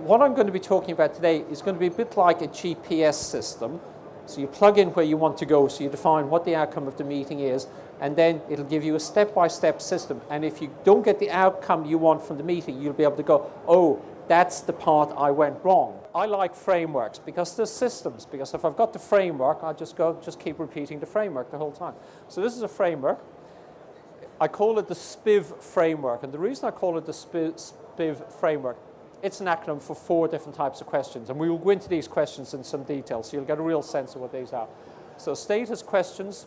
what I'm going to be talking about today is going to be a bit like a GPS system. So you plug in where you want to go, so you define what the outcome of the meeting is, and then it'll give you a step-by-step system. And if you don't get the outcome you want from the meeting, you'll be able to go, oh, that's the part I went wrong. I like frameworks because they're systems, because if I've got the framework, I'll just keep repeating the framework the whole time. So this is a framework. I call it the SPIV framework, and the reason I call it the SPIV framework, it's an acronym for 4 different types of questions, and we will go into these questions in some detail, so you'll get a real sense of what these are. So status questions,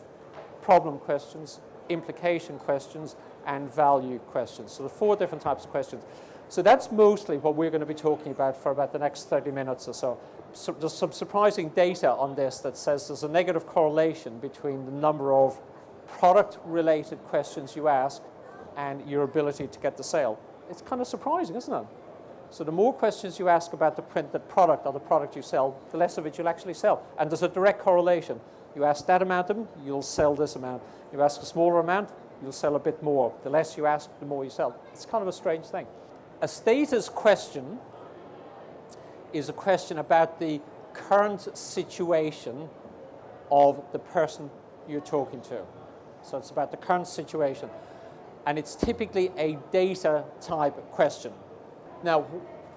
problem questions, implication questions, and value questions. So the 4 different types of questions. So that's mostly what we're going to be talking about for about the next 30 minutes or so. So there's some surprising data on this that says there's a negative correlation between the number of product-related questions you ask and your ability to get the sale. It's kind of surprising, isn't it? So the more questions you ask about the printed product or the product you sell, the less of it you'll actually sell. And there's a direct correlation. You ask that amount of them, you'll sell this amount. You ask a smaller amount, you'll sell a bit more. The less you ask, the more you sell. It's kind of a strange thing. A status question is a question about the current situation of the person you're talking to. So it's about the current situation. And it's typically a data type question. Now,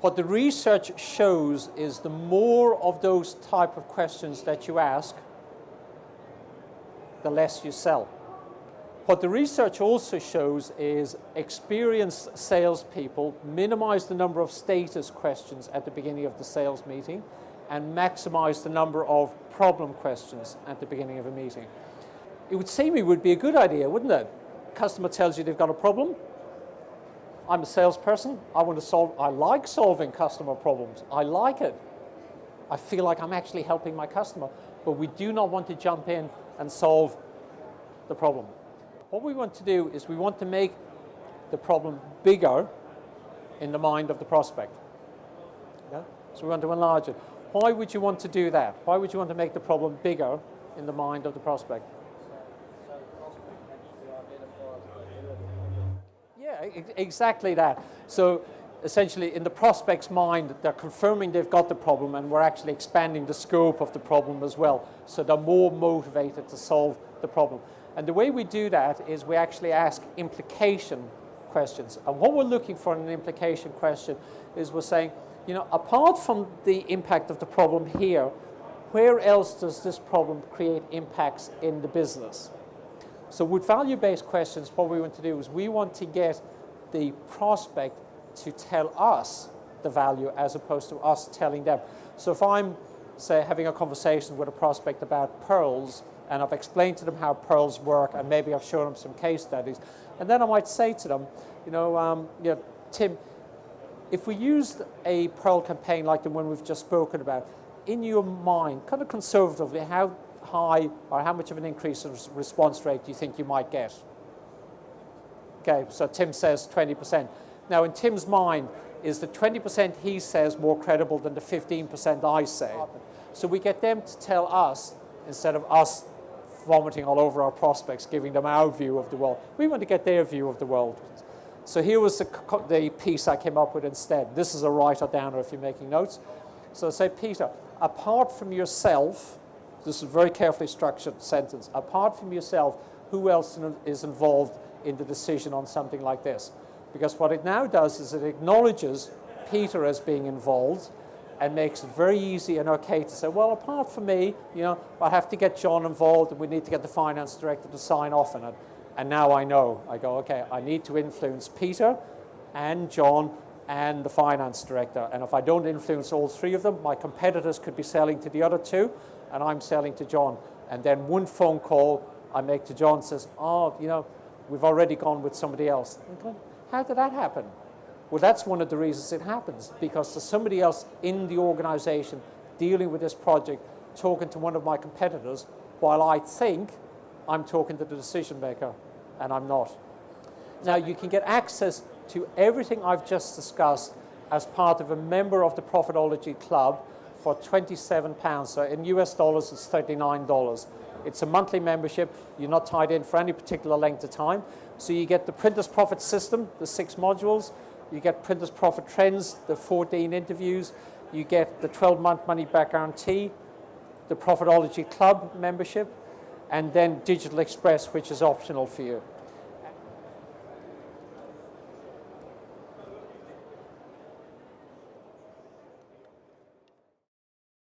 what the research shows is the more of those type of questions that you ask, the less you sell. What the research also shows is experienced salespeople minimize the number of status questions at the beginning of the sales meeting and maximize the number of problem questions at the beginning of a meeting. It would seem it would be a good idea, wouldn't it? Customer tells you they've got a problem. I'm a salesperson. I like solving customer problems. I like it. I feel like I'm actually helping my customer. But we do not want to jump in and solve the problem. What we want to do is we want to make the problem bigger in the mind of the prospect. Okay? So we want to enlarge it. Why would you want to do that? Why would you want to make the problem bigger in the mind of the prospect? Yeah, exactly that. So essentially, in the prospect's mind, they're confirming they've got the problem, and we're actually expanding the scope of the problem as well. So they're more motivated to solve the problem. And the way we do that is we actually ask implication questions. And what we're looking for in an implication question is we're saying, you know, apart from the impact of the problem here, where else does this problem create impacts in the business? So with value-based questions, what we want to do is we want to get the prospect to tell us the value as opposed to us telling them. So if I'm, say, having a conversation with a prospect about pearls, and I've explained to them how pearls work, and maybe I've shown them some case studies, and then I might say to them, Tim, if we used a pearl campaign like the one we've just spoken about, in your mind, kind of conservatively, how high or how much of an increase in response rate do you think you might get? Okay, so Tim says 20%. Now, in Tim's mind, is the 20% he says more credible than the 15% I say? So we get them to tell us, instead of us vomiting all over our prospects, giving them our view of the world. We want to get their view of the world. So here was the piece I came up with instead. This is a write-downer if you're making notes. So say, Peter, apart from yourself, this is a very carefully structured sentence, apart from yourself, who else is involved in the decision on something like this? Because what it now does is it acknowledges Peter as being involved and makes it very easy and okay to say, well, apart from me, I have to get John involved, and we need to get the finance director to sign off on it. And now I know. I go, okay, I need to influence Peter and John and the finance director. And if I don't influence all 3 of them, my competitors could be selling to the other 2, and I'm selling to John. And then one phone call I make to John says, we've already gone with somebody else. Okay, how did that happen? Well, that's one of the reasons it happens, because there's somebody else in the organization dealing with this project, talking to one of my competitors, while I think I'm talking to the decision maker, and I'm not. Now, you can get access to everything I've just discussed as part of a member of the Profitology Club for £27. So in US dollars, it's $39. It's a monthly membership. You're not tied in for any particular length of time. So you get the Printer's Profit system, the 6 modules. You get Printers Profit Trends, the 14 interviews. You get the 12-month money-back guarantee, the Profitology Club membership, and then Digital Express, which is optional for you.